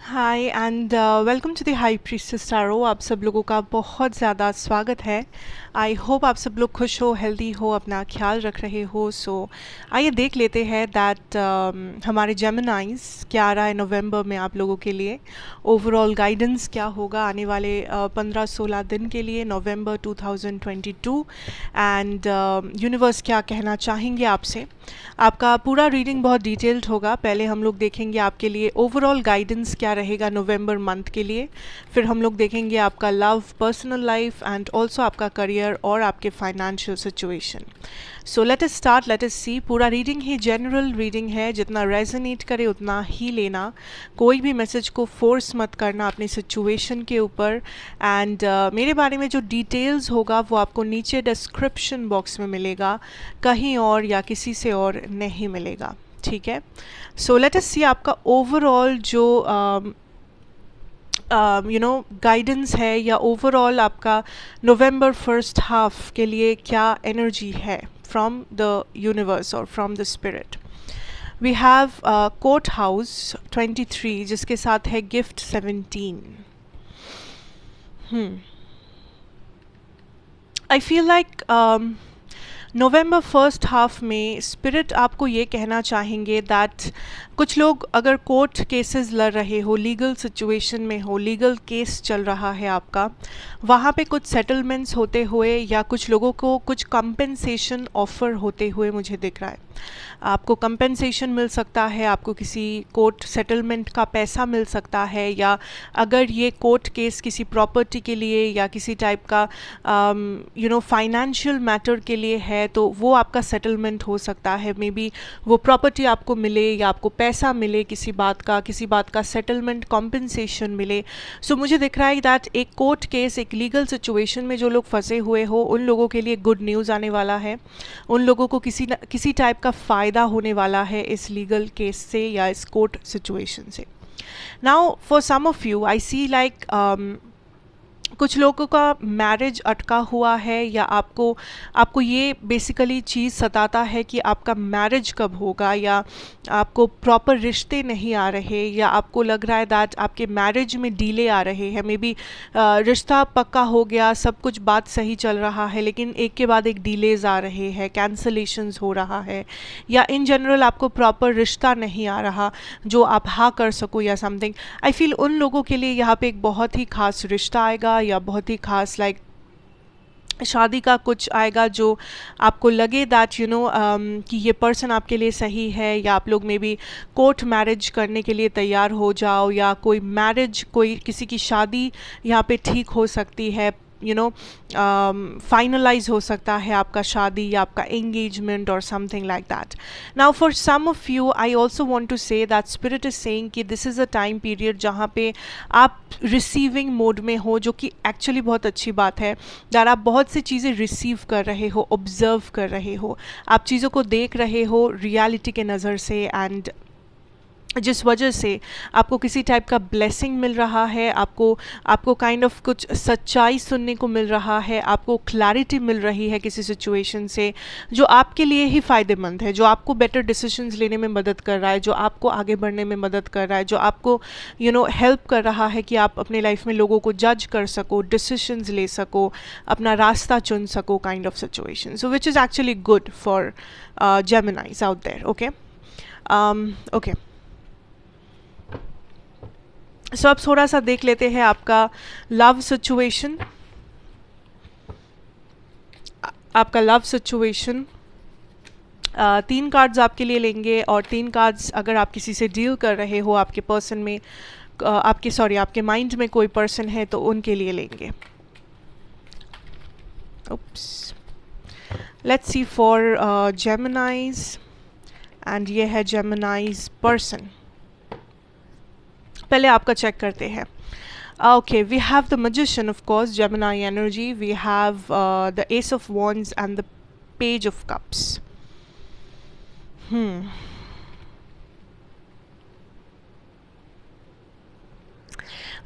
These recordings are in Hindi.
Hi and welcome to the high priestess tarot. आप सब लोगों का बहुत ज़्यादा स्वागत है। आई होप आप सब लोग खुश हो, हेल्दी हो, अपना ख्याल रख रहे हो। सो आइए देख लेते हैं दैट हमारे जेमिनाइज 11 नवंबर में आप लोगों के लिए ओवरऑल गाइडेंस क्या होगा आने वाले 15-16 दिन के लिए, नवंबर 2022। एंड यूनिवर्स क्या कहना चाहेंगे आपसे। आपका पूरा रीडिंग बहुत डिटेल्ड होगा। पहले हम लोग देखेंगे आपके लिए ओवरऑल गाइडेंस क्या रहेगा नवंबर मंथ के लिए, फिर हम लोग देखेंगे आपका love, personal life and also आपका करियर और आपके financial situation. So let us start, let us see. पूरा रीडिंग ही जनरल रीडिंग है, जितना रेजोनेट करे उतना ही लेना। कोई भी मैसेज को फोर्स मत करना अपनी सिचुएशन के ऊपर। एंड मेरे बारे में जो डिटेल्स होगा वो आपको नीचे डिस्क्रिप्शन बॉक्स में मिलेगा, कहीं और या किसी से और नहीं मिलेगा। ठीक है। सो लेट अस सी आपका ओवरऑल जो गाइडेंस है या ओवरऑल आपका नवंबर फर्स्ट हाफ के लिए क्या एनर्जी है फ्रॉम द यूनिवर्स और from the spirit. We have court house 23 जिसके साथ है gift 17। I feel like November first half में स्पिरिट आपको ये कहना चाहेंगे दैट कुछ लोग अगर कोर्ट केसेस लड़ रहे हो, लीगल सिचुएशन में हो, लीगल केस चल रहा है आपका, वहाँ पे कुछ सेटलमेंट्स होते हुए या कुछ लोगों को कुछ कंपेंसेशन ऑफर होते हुए मुझे दिख रहा है। आपको कंपेंसेशन मिल सकता है, आपको किसी कोर्ट सेटलमेंट का पैसा मिल सकता है, या अगर ये कोर्ट केस किसी प्रॉपर्टी के लिए या किसी टाइप का फाइनेंशियल मैटर के लिए है तो वो आपका सेटलमेंट हो सकता है। मे बी वो प्रॉपर्टी आपको मिले या आपको पैसा मिले, किसी बात का सेटलमेंट, कॉम्पेंसेशन मिले। सो मुझे दिख रहा है दैट एक कोर्ट केस, एक लीगल सिचुएशन में जो लोग फंसे हुए हो उन लोगों के लिए गुड न्यूज़ आने वाला है। उन लोगों को किसी टाइप का फ़ायदा होने वाला है इस लीगल केस से या इस कोर्ट सिचुएशन से। Now for some of you I see like कुछ लोगों का मैरिज अटका हुआ है, या आपको ये बेसिकली चीज़ सताता है कि आपका मैरिज कब होगा, या आपको प्रॉपर रिश्ते नहीं आ रहे, या आपको लग रहा है दैट आपके मैरिज में डीले आ रहे हैं। मे बी रिश्ता पक्का हो गया, सब कुछ बात सही चल रहा है, लेकिन एक के बाद एक डिलेज आ रहे हैं, कैंसलेशंस हो रहा है, या इन जनरल आपको प्रॉपर रिश्ता नहीं आ रहा जो आप हाँ कर सको या समथिंग। आई फील उन लोगों के लिए यहाँ पे एक बहुत ही खास रिश्ता आएगा, या बहुत ही खास लाइक शादी का कुछ आएगा जो आपको लगे दैट कि ये पर्सन आपके लिए सही है, या आप लोग में भी कोर्ट मैरिज करने के लिए तैयार हो जाओ, या कोई मैरिज, कोई किसी की शादी यहाँ पे ठीक हो सकती है, फाइनलाइज हो सकता है आपका शादी या आपका एंगेजमेंट और something like that. Now for some of you I also want to say that spirit is saying कि this is a time period जहाँ पे आप रिसीविंग मोड में हो, जो कि एक्चुअली बहुत अच्छी बात है। दैट आप बहुत सी चीज़ें रिसीव कर रहे हो, ऑब्जर्व कर रहे हो, आप चीज़ों को देख रहे हो रियलिटी के नज़र से, एंड जिस वजह से आपको किसी टाइप का ब्लेसिंग मिल रहा है, आपको काइंड ऑफ कुछ सच्चाई सुनने को मिल रहा है, आपको क्लैरिटी मिल रही है किसी सिचुएशन से जो आपके लिए ही फ़ायदेमंद है, जो आपको बेटर डिसीजंस लेने में मदद कर रहा है, जो आपको आगे बढ़ने में मदद कर रहा है, जो आपको हेल्प कर रहा है कि आप अपने लाइफ में लोगों को जज कर सको, डिसीजंस ले सको, अपना रास्ता चुन सको, kind of situation. So which is actually good for Geminis out there. Okay okay, so अब थोड़ा सा देख लेते हैं आपका लव सिचुएशन। आपका लव सिचुएशन 3 कार्ड्स आपके लिए लेंगे, और 3 कार्ड्स अगर आप किसी से डील कर रहे हो, आपके पर्सन में आपके माइंड में कोई पर्सन है तो उनके लिए लेंगे। Oops, let's see for Geminis, and ये है जेमिनाइज पर्सन। पहले आपका चेक करते हैं। Okay, we have the Magician, of course, Gemini energy. We have the Ace of Wands and the Page of Cups.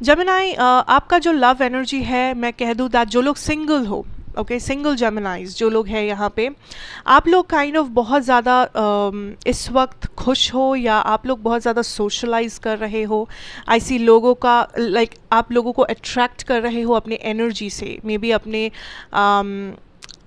Gemini, आपका जो लव एनर्जी है, मैं कह दूँ दैट जो लोग सिंगल हो, ओके, सिंगल जेमिनाइज जो लोग हैं यहाँ पे, आप लोग काइंड ऑफ बहुत ज़्यादा इस वक्त खुश हो या आप लोग बहुत ज़्यादा सोशलाइज कर रहे हो। आई सी लोगों का लाइक आप लोगों को अट्रैक्ट कर रहे हो अपने एनर्जी से, मे बी अपने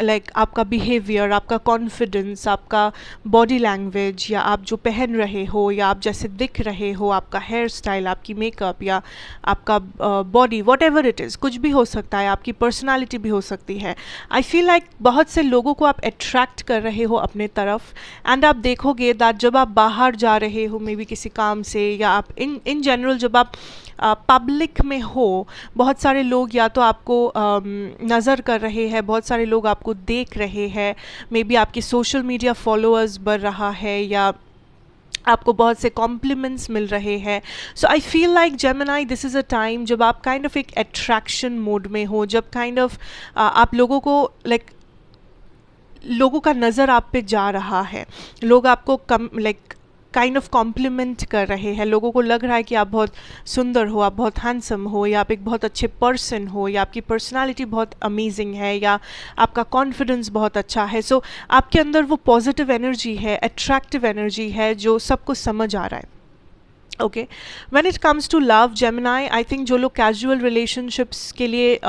लाइक आपका बिहेवियर, आपका कॉन्फिडेंस, आपका बॉडी लैंग्वेज, या आप जो पहन रहे हो, या आप जैसे दिख रहे हो, आपका हेयर स्टाइल, आपकी मेकअप, या आपका body, what ever it is, कुछ भी हो सकता है, आपकी पर्सनालिटी भी हो सकती है। आई फील लाइक बहुत से लोगों को आप अट्रैक्ट कर रहे हो अपने तरफ। एंड आप देखोगे दैट जब आप बाहर जा रहे हो मे बी किसी काम से, या आप इन जनरल जब आप पब्लिक में हो, बहुत सारे लोग या तो आपको नज़र कर रहे हैं, बहुत सारे लोग आपको देख रहे हैं, मे बी आपके सोशल मीडिया फॉलोअर्स बढ़ रहा है, या आपको बहुत से कॉम्प्लीमेंट्स मिल रहे हैं। So I feel like Gemini, this is a time जब आप काइंड ऑफ एक अट्रैक्शन मोड में हो, जब काइंड ऑफ आप लोगों को लाइक लोगों का नज़र आप पे जा रहा है, लोग आपको काइंड ऑफ कॉम्प्लीमेंट कर रहे हैं, लोगों को लग रहा है कि आप बहुत सुंदर हो, आप बहुत हैंडसम हो, या आप एक बहुत अच्छे पर्सन हो, या आपकी पर्सनालिटी बहुत अमेजिंग है, या आपका कॉन्फिडेंस बहुत अच्छा है। सो आपके अंदर वो पॉजिटिव एनर्जी है, अट्रैक्टिव एनर्जी है जो सबको समझ आ रहा है। Okay, when it comes to love Gemini, I think जो लोग कैजुअल रिलेशनशिप्स के लिए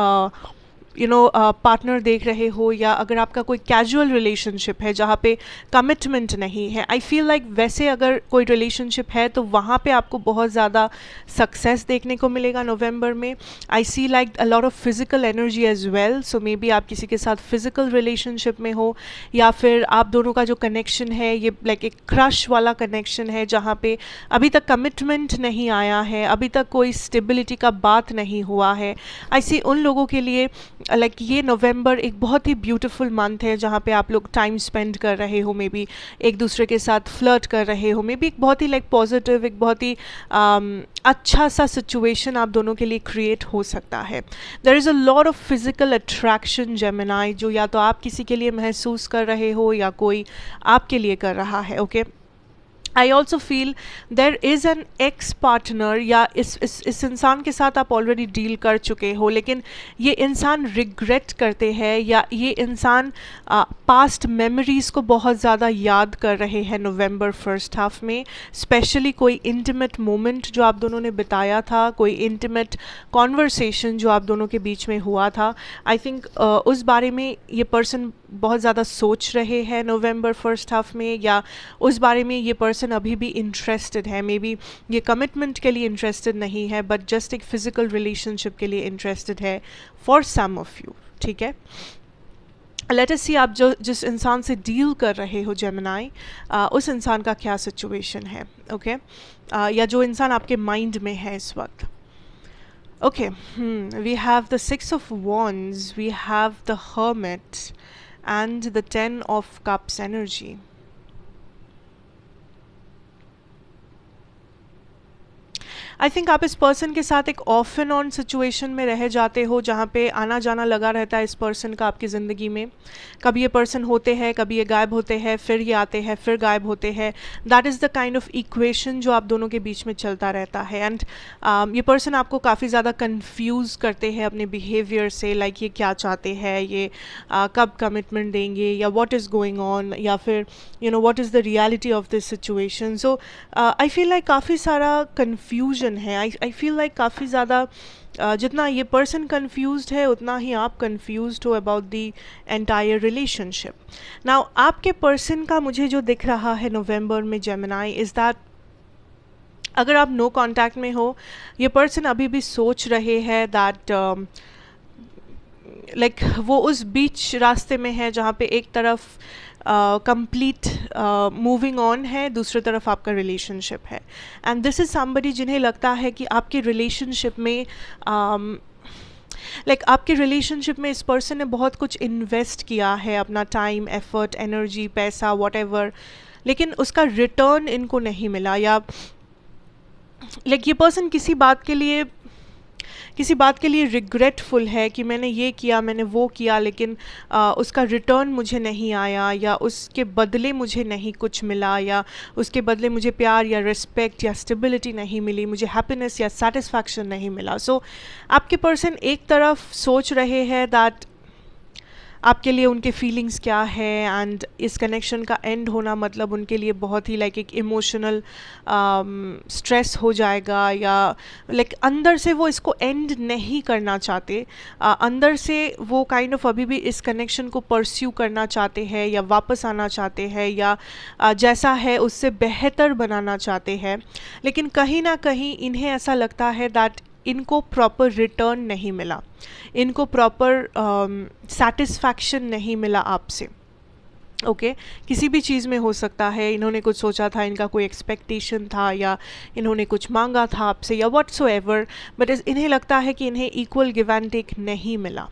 पार्टनर देख रहे हो, या अगर आपका कोई कैजुअल रिलेशनशिप है जहाँ पे कमिटमेंट नहीं है, आई फील लाइक वैसे अगर कोई रिलेशनशिप है तो वहाँ पे आपको बहुत ज़्यादा सक्सेस देखने को मिलेगा नवंबर में। I see like a lot of physical energy as well, so maybe आप किसी के साथ फिजिकल रिलेशनशिप में हो, या फिर आप दोनों का जो कनेक्शन है ये लाइक एक क्रश वाला कनेक्शन है जहाँ पे अभी तक कमिटमेंट नहीं आया है, अभी तक कोई स्टेबिलिटी का बात नहीं हुआ है। आई सी उन लोगों के लिए लाइक ये नवंबर एक बहुत ही ब्यूटीफुल मंथ है जहाँ पे आप लोग टाइम स्पेंड कर रहे हो, मे बी एक दूसरे के साथ फ्लर्ट कर रहे हो, मे बी एक बहुत ही लाइक पॉजिटिव, एक बहुत ही अच्छा सा सिचुएशन आप दोनों के लिए क्रिएट हो सकता है। There is a lot of physical attraction Gemini, जो या तो आप किसी के लिए महसूस कर रहे हो या कोई आपके लिए कर रहा है। Okay, I also feel there is an ex partner, या इस इंसान के साथ आप ऑलरेडी डील कर चुके हो, लेकिन ये इंसान रिग्रेट करते हैं, या ये इंसान पास्ट मेमोरीज़ को बहुत ज़्यादा याद कर रहे हैं नवंबर फर्स्ट हाफ में। स्पेशली कोई इंटीमेट मोमेंट जो आप दोनों ने बिताया था, कोई इंटीमेट कॉन्वर्सेशन जो आप दोनों के बीच में हुआ था, आई थिंक उस बारे में ये पर्सन बहुत ज़्यादा सोच रहे हैं नवंबर फर्स्ट हाफ में, या उस बारे में ये पर्सन अभी भी इंटरेस्टेड है। मे बी ये कमिटमेंट के लिए इंटरेस्टेड नहीं है, बट जस्ट एक फिजिकल रिलेशनशिप के लिए इंटरेस्टेड है फॉर सम ऑफ यू। ठीक है, लेट अस सी आप जिस इंसान से डील कर रहे हो जेमिनाई, उस इंसान का क्या सिचुएशन है। ओके, या जो इंसान आपके माइंड में है इस वक्त। Okay, we have the 6 of wands, we have the hermit and the 10 of cups energy. I think आप इस पर्सन के साथ एक ऑफ एंड ऑन सिचुएशन में रह जाते हो, जहाँ पे आना जाना लगा रहता है इस पर्सन का आपकी ज़िंदगी में। कभी ये पर्सन होते हैं, कभी ये गायब होते हैं, फिर ये आते हैं, फिर गायब होते हैं। That is the kind of equation जो आप दोनों के बीच में चलता रहता है। एंड ये पर्सन आपको काफ़ी ज़्यादा कन्फ्यूज़ करते हैं अपने बिहेवियर से, लाइक ये क्या चाहते हैं, ये कब कमिटमेंट देंगे, या व्हाट इज़ गोइंग ऑन, या फिर what is the reality of this situation. So I feel like काफ़ी सारा कन्फ्यूजन है। आई फील लाइक काफ़ी ज़्यादा जितना ये पर्सन कन्फ्यूज्ड है उतना ही आप कन्फ्यूज्ड हो about the entire relationship. Now आपके पर्सन का मुझे जो दिख रहा है नवंबर में जेमिनाई इज़ दैट अगर आप नो कॉन्टैक्ट में हो, ये पर्सन अभी भी सोच रहे हैं दैट लाइक वो उस बीच रास्ते में है जहाँ पे एक तरफ कंप्लीट मूविंग ऑन है, दूसरी तरफ आपका रिलेशनशिप है। एंड दिस इज़ समबडी जिन्हें लगता है कि आपके रिलेशनशिप में आपके रिलेशनशिप में इस पर्सन ने बहुत कुछ इन्वेस्ट किया है, अपना टाइम, एफर्ट, एनर्जी, पैसा, व्हाटएवर, लेकिन उसका रिटर्न इनको नहीं मिला। या ये पर्सन किसी बात के लिए रिग्रेटफुल है कि मैंने ये किया, मैंने वो किया, लेकिन उसका रिटर्न मुझे नहीं आया, या उसके बदले मुझे नहीं कुछ मिला, या उसके बदले मुझे प्यार या रिस्पेक्ट या स्टेबिलिटी नहीं मिली, मुझे हैप्पीनेस या सेटिस्फैक्शन नहीं मिला। सो आपके पर्सन एक तरफ सोच रहे हैं दैट आपके लिए उनके फीलिंग्स क्या है, एंड इस कनेक्शन का एंड होना मतलब उनके लिए बहुत ही लाइक एक इमोशनल स्ट्रेस हो जाएगा, या लाइक अंदर से वो इसको एंड नहीं करना चाहते, अंदर से वो काइंड ऑफ अभी भी इस कनेक्शन को परस्यू करना चाहते हैं, या वापस आना चाहते हैं, या जैसा है उससे बेहतर बनाना चाहते हैं, लेकिन कहीं ना कहीं इन्हें ऐसा लगता है दैट इनको प्रॉपर रिटर्न नहीं मिला, इनको प्रॉपर सेटिस्फैक्शन नहीं मिला आपसे। ओके किसी भी चीज़ में हो सकता है, इन्होंने कुछ सोचा था, इनका कोई एक्सपेक्टेशन था, या इन्होंने कुछ मांगा था आपसे, या व्हाटसोएवर, बट इन्हें लगता है कि इन्हें इक्वल गिव एंड टेक नहीं मिला।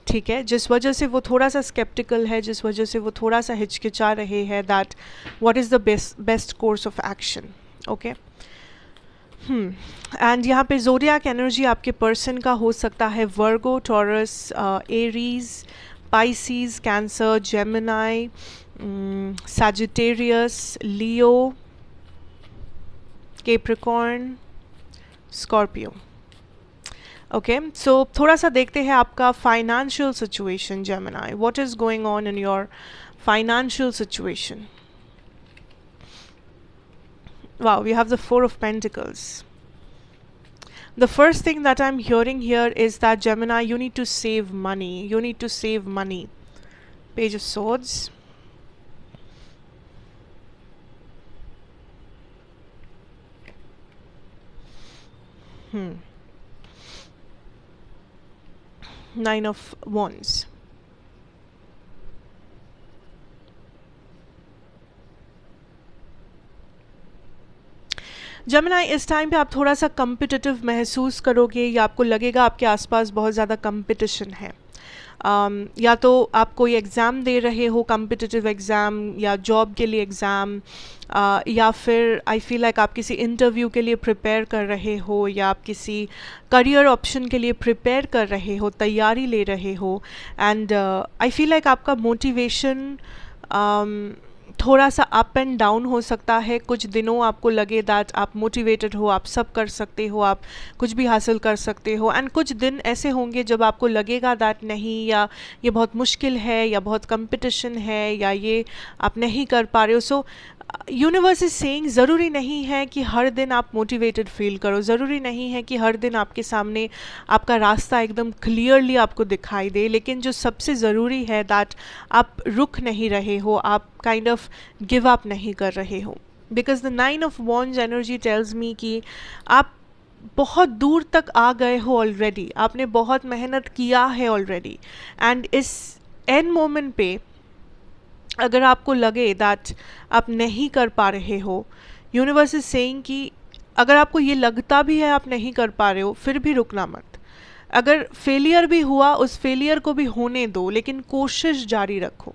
ठीक है, जिस वजह से वो थोड़ा सा स्केप्टिकल है, जिस वजह से वो थोड़ा सा हिचकिचा रहे हैं that what is the best course of action. Okay and यहाँ पे ज़ोडिएक एनर्जी आपके पर्सन का हो सकता है Virgo, Taurus, Aries, Pisces, Cancer, Gemini, Sagittarius, Leo, Capricorn, Scorpio. Okay so थोड़ा सा देखते हैं आपका financial situation Gemini, what is going on in your financial situation. Wow, we have the Four of Pentacles. The first thing that I'm hearing here is that Gemini, you need to save money. You need to save money. Page of Swords. Nine of Wands. Gemini इस टाइम पे आप थोड़ा सा कम्पिटिटिव महसूस करोगे, या आपको लगेगा आपके आसपास बहुत ज़्यादा कंपटीशन है। या तो आप कोई एग्ज़ाम दे रहे हो, कम्पिटिटिव एग्ज़ाम, या जॉब के लिए एग्ज़ाम, या फिर आई फील लाइक आप किसी इंटरव्यू के लिए प्रिपेयर कर रहे हो, या आप किसी करियर ऑप्शन के लिए प्रिपेयर कर रहे हो, तैयारी ले रहे हो, एंड आई फील लाइक आपका मोटिवेशन थोड़ा सा अप एंड डाउन हो सकता है। कुछ दिनों आपको लगे दैट आप मोटिवेटेड हो, आप सब कर सकते हो, आप कुछ भी हासिल कर सकते हो, एंड कुछ दिन ऐसे होंगे जब आपको लगेगा दैट नहीं, या ये बहुत मुश्किल है, या बहुत कंपटीशन है, या ये आप नहीं कर पा रहे हो। सो यूनिवर्स इज सेइंग ज़रूरी नहीं है कि हर दिन आप मोटिवेटेड फील करो, ज़रूरी नहीं है कि हर दिन आपके सामने आपका रास्ता एकदम क्लियरली आपको दिखाई दे, लेकिन जो सबसे ज़रूरी है दैट आप रुक नहीं रहे हो, आप काइंड ऑफ गिव अप नहीं कर रहे हो, because the 9 of wands energy tells me कि आप बहुत दूर तक आ गए हो ऑलरेडी, आपने बहुत मेहनत किया है ऑलरेडी, एंड इस एंड मोमेंट पे अगर आपको लगे दैट आप नहीं कर पा रहे हो, यूनिवर्स इज सेइंग कि अगर आपको ये लगता भी है आप नहीं कर पा रहे हो, फिर भी रुकना मत। अगर फेलियर भी हुआ, उस फेलियर को भी होने दो, लेकिन कोशिश जारी रखो।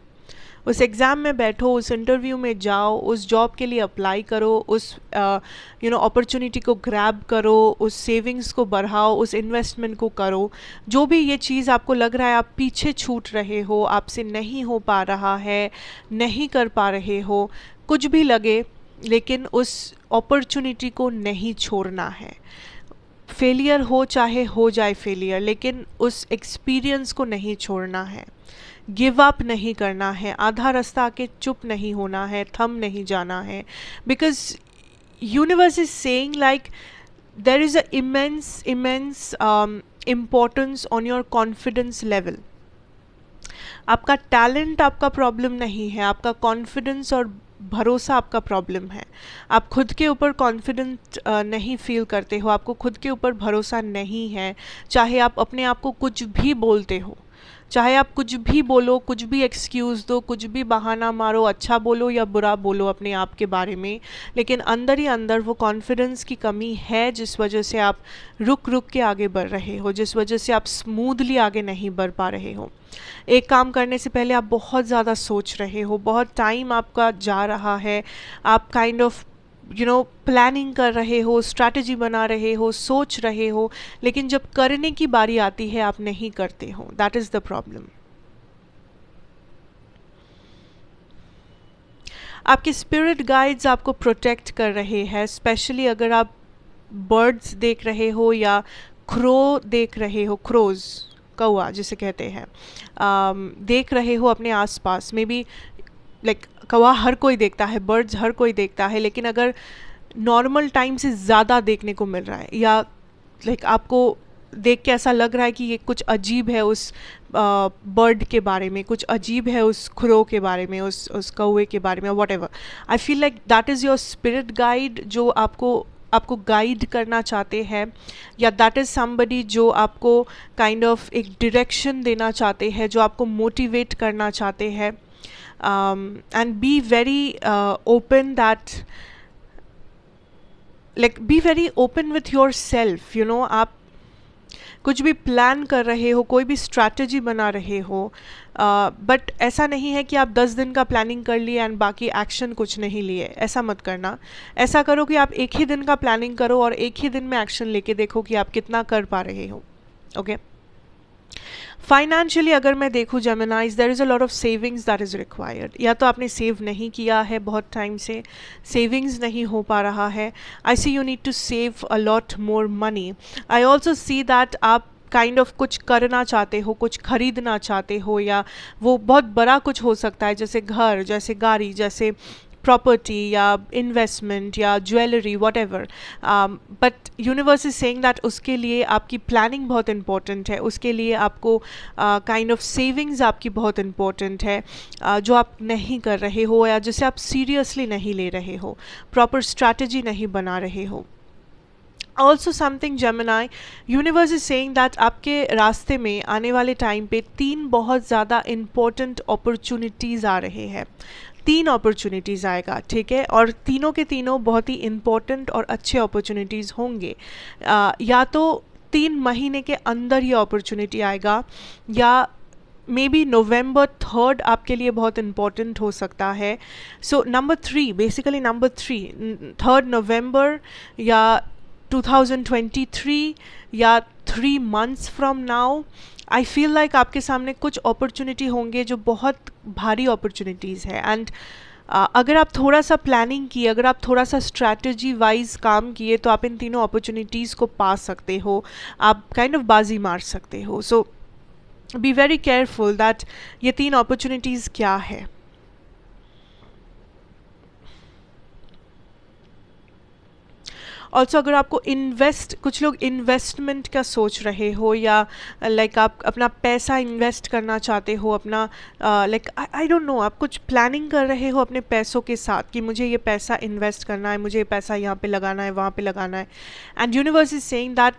उस एग्ज़ाम में बैठो, उस इंटरव्यू में जाओ, उस जॉब के लिए अप्लाई करो, उस अपॉर्चुनिटी को ग्रैब करो, उस सेविंग्स को बढ़ाओ, उस इन्वेस्टमेंट को करो। जो भी ये चीज़ आपको लग रहा है आप पीछे छूट रहे हो, आपसे नहीं हो पा रहा है, नहीं कर पा रहे हो, कुछ भी लगे, लेकिन उस अपॉर्चुनिटी को नहीं छोड़ना है। फेलियर हो चाहे हो जाए फेलियर, लेकिन उस एक्सपीरियंस को नहीं छोड़ना है, गिव अप नहीं करना है, आधा रास्ता आके चुप नहीं होना है, थम नहीं जाना है, because universe is saying like there is a immense importance on your confidence level. आपका टैलेंट आपका प्रॉब्लम नहीं है, आपका कॉन्फिडेंस और भरोसा आपका प्रॉब्लम है। आप खुद के ऊपर कॉन्फिडेंट नहीं फील करते हो, आपको खुद के ऊपर भरोसा नहीं है, चाहे आप अपने आप को कुछ भी बोलते हो, चाहे आप कुछ भी बोलो, कुछ भी एक्सक्यूज़ दो, कुछ भी बहाना मारो, अच्छा बोलो या बुरा बोलो अपने आप के बारे में, लेकिन अंदर ही अंदर वो कॉन्फिडेंस की कमी है, जिस वजह से आप रुक रुक के आगे बढ़ रहे हो, जिस वजह से आप स्मूथली आगे नहीं बढ़ पा रहे हो। एक काम करने से पहले आप बहुत ज़्यादा सोच रहे हो, बहुत टाइम आपका जा रहा है, आप काइंड ऑफ प्लानिंग कर रहे हो, स्ट्रैटेजी बना रहे हो, सोच रहे हो, लेकिन जब करने की बारी आती है आप नहीं करते हो। That is the problem. आपके स्पिरिट गाइड्स आपको प्रोटेक्ट कर रहे हैं, स्पेशली अगर आप बर्ड्स देख रहे हो या क्रो देख रहे हो, क्रोज, कौआ जिसे कहते हैं, देख रहे हो अपने आसपास, मे बी लाइक कौवा हर कोई देखता है, बर्ड्स हर कोई देखता है, लेकिन अगर नॉर्मल टाइम से ज़्यादा देखने को मिल रहा है या लाइक आपको देख के ऐसा लग रहा है कि ये कुछ अजीब है उस बर्ड के बारे में, कुछ अजीब है उस क्रो के बारे में, उस कौवे के बारे में, what ever, I feel like that is your spirit guide जो आपको आपको गाइड करना चाहते हैं, या दैट इज़ समबडी जो आपको काइंड ऑफ एक डायरेक्शन देना चाहते हैं, जो आपको मोटिवेट करना चाहते हैं. And be very open that like be very open with yourself, you know. आप कुछ भी प्लान कर रहे हो, कोई भी स्ट्रैटेजी बना रहे हो, बट ऐसा नहीं है कि आप 10 दिन का प्लानिंग कर लिए एंड बाकी एक्शन कुछ नहीं लिए. ऐसा मत करना. ऐसा करो कि आप एक ही दिन का प्लानिंग करो और एक ही दिन में एक्शन लेके देखो कि आप कितना कर पा रहे हो. ओके. फाइनेंशियली अगर मैं देखूँ Geminis, there is a lot of savings that is required. या तो आपने सेव नहीं किया है बहुत टाइम से, सेविंग्स नहीं हो पा रहा है. I see you need to save a lot more money. I also see that आप काइंड ऑफ कुछ करना चाहते हो, कुछ खरीदना चाहते हो, या वो बहुत बड़ा कुछ हो सकता है, जैसे घर, जैसे गाड़ी, जैसे प्रॉपर्टी या इन्वेस्टमेंट या jewellery, what ever. But universe is saying that उसके लिए आपकी प्लानिंग बहुत इंपॉर्टेंट है, उसके लिए आपको काइंड ऑफ सेविंग्स आपकी बहुत इंपॉर्टेंट है, जो आप नहीं कर रहे हो या जिसे आप सीरियसली नहीं ले रहे हो, प्रॉपर स्ट्रैटेजी नहीं बना रहे हो. Also something Gemini, universe is saying that आपके रास्ते में आने वाले टाइम पे 3 बहुत ज़्यादा इम्पोर्टेंट अपॉर्चुनिटीज़ आ रहे हैं. 3 अपॉर्चुनिटीज़ आएगा, ठीक है, और तीनों के तीनों बहुत ही इम्पोर्टेंट और अच्छे अपॉर्चुनिटीज़ होंगे. या तो 3 महीने के अंदर ये अपॉर्चुनिटी आएगा, या मे बी November 3rd आपके लिए बहुत इम्पोर्टेंट हो सकता है. So number 3, basically number 3, 3rd November या 2023 या 3 months from now, I feel like आपके सामने कुछ अपॉर्चुनिटी होंगे जो बहुत भारी अपॉर्चुनिटीज़ है. एंड अगर आप थोड़ा सा प्लानिंग किए, अगर आप थोड़ा सा स्ट्रैटेजी वाइज काम किए, तो आप इन तीनों अपॉर्चुनिटीज़ को पा सकते हो, आप काइंड ऑफ बाजी मार सकते हो. सो बी वेरी केयरफुल दैट ये 3 अपॉर्चुनिटीज़ क्या है. ऑल्सो अगर आपको कुछ लोग इन्वेस्टमेंट का सोच रहे हो, या लाइक आप अपना पैसा इन्वेस्ट करना चाहते हो, अपना लाइक आई डोंट नो, आप कुछ प्लानिंग कर रहे हो अपने पैसों के साथ कि मुझे ये पैसा इन्वेस्ट करना है, मुझे ये पैसा यहाँ पे लगाना है, वहाँ पे लगाना है. And universe is saying that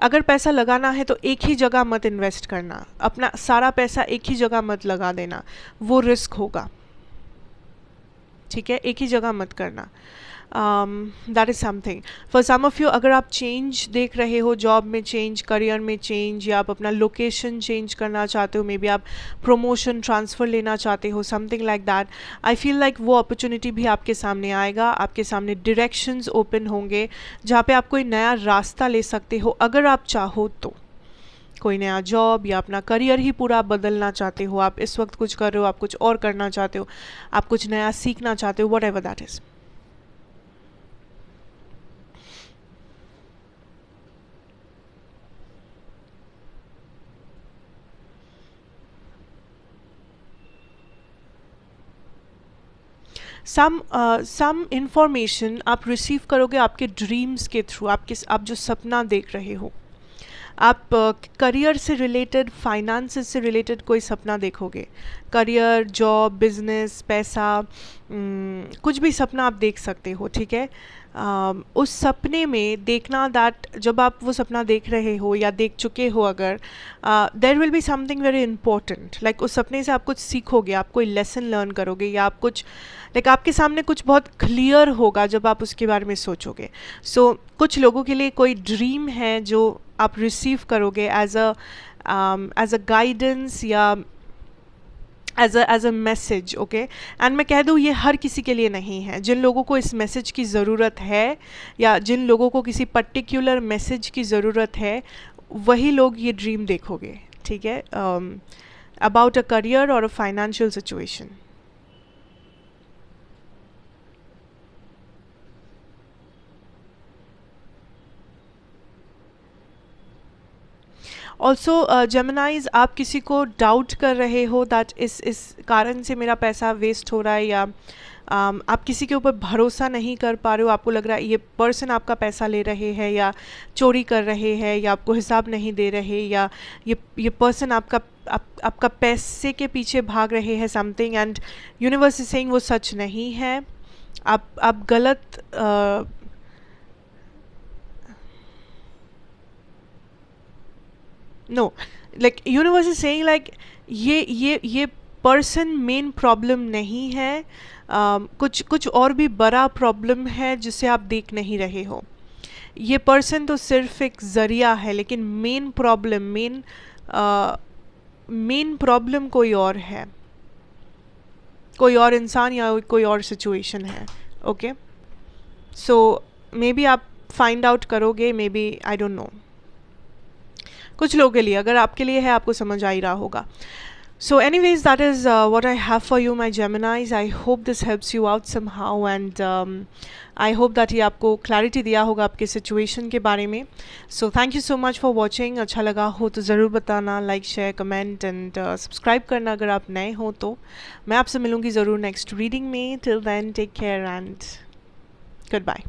अगर पैसा लगाना है तो एक ही जगह मत इन्वेस्ट करना, अपना सारा पैसा एक ही जगह मत लगा देना, वो रिस्क होगा. ठीक है, एक ही जगह मत करना. That is something for some of you. अगर आप चेंज देख रहे हो, जॉब में चेंज, करियर में चेंज, या आप अपना लोकेशन चेंज करना चाहते हो, मे बी आप प्रमोशन, ट्रांसफ़र लेना चाहते हो, something like that, I feel like वो अपॉर्चुनिटी भी आपके सामने आएगा. आपके सामने डायरेक्शंस ओपन होंगे जहाँ पे आप कोई नया रास्ता ले सकते हो, अगर आप चाहो तो. कोई नया जॉब या अपना करियर ही पूरा बदलना चाहते हो, आप इस वक्त कुछ कर रहे हो, आप कुछ और करना चाहते हो, आप कुछ नया सीखना चाहते हो, whatever that is. Some information आप रिसीव करोगे आपके ड्रीम्स के थ्रू, आप जो सपना देख रहे हो. आप करियर से रिलेटेड, फाइनेंसेस से रिलेटेड कोई सपना देखोगे, करियर, जॉब, बिजनेस, पैसा, कुछ भी सपना आप देख सकते हो. ठीक है, उस सपने में देखना दैट जब आप वो सपना देख रहे हो या देख चुके हो, अगर there will be something very important, like उस सपने से आप कुछ सीखोगे, आप कोई लेसन लर्न करोगे, या आप कुछ लाइक आपके सामने कुछ बहुत क्लियर होगा जब आप उसके बारे में सोचोगे. सो कुछ लोगों के लिए कोई ड्रीम है जो आप रिसीव करोगे एज अ गाइडेंस या as a message. Okay, and मैं कह दूँ ये हर किसी के लिए नहीं है. जिन लोगों को इस मैसेज की ज़रूरत है, या जिन लोगों को किसी पर्टिकुलर मैसेज की ज़रूरत है, वही लोग ये ड्रीम देखोगे. ठीक है, अबाउट अ करियर और अ फाइनेंशियल सिचुएशन. ऑल्सो जेमिनाइज, आप किसी को डाउट कर रहे हो दैट इस कारण से मेरा पैसा वेस्ट हो रहा है, या आप किसी के ऊपर भरोसा नहीं कर पा रहे हो, आपको लग रहा है ये पर्सन आपका पैसा ले रहे हैं या चोरी कर रहे हैं या आपको हिसाब नहीं दे रहे, या ये पर्सन आपका पैसे के पीछे भाग रहे हैं something, and universe is saying वो सच नहीं है, आप गलत no, like universe is saying like ये पर्सन मेन प्रॉब्लम नहीं है, कुछ और भी बड़ा प्रॉब्लम है जिसे आप देख नहीं रहे हो। ये पर्सन तो सिर्फ एक ज़रिया है, लेकिन मेन प्रॉब्लम कोई और है, कोई और इंसान या कोई और सिचुएशन है। ओके, सो मे बी आप फाइंड आउट करोगे, may be, I don't know, कुछ लोगों के लिए, अगर आपके लिए है आपको समझ आ ही रहा होगा। So anyways, that is what I have for you, my Geminis. I hope this helps you out somehow, and I hope that ये आपको clarity दिया होगा आपके situation के बारे में। So thank you so much for watching. अच्छा लगा हो तो ज़रूर बताना, like, share, comment and subscribe करना अगर आप नए हो तो। मैं आपसे मिलूँगी ज़रूर next reading में। Till then, take care and goodbye.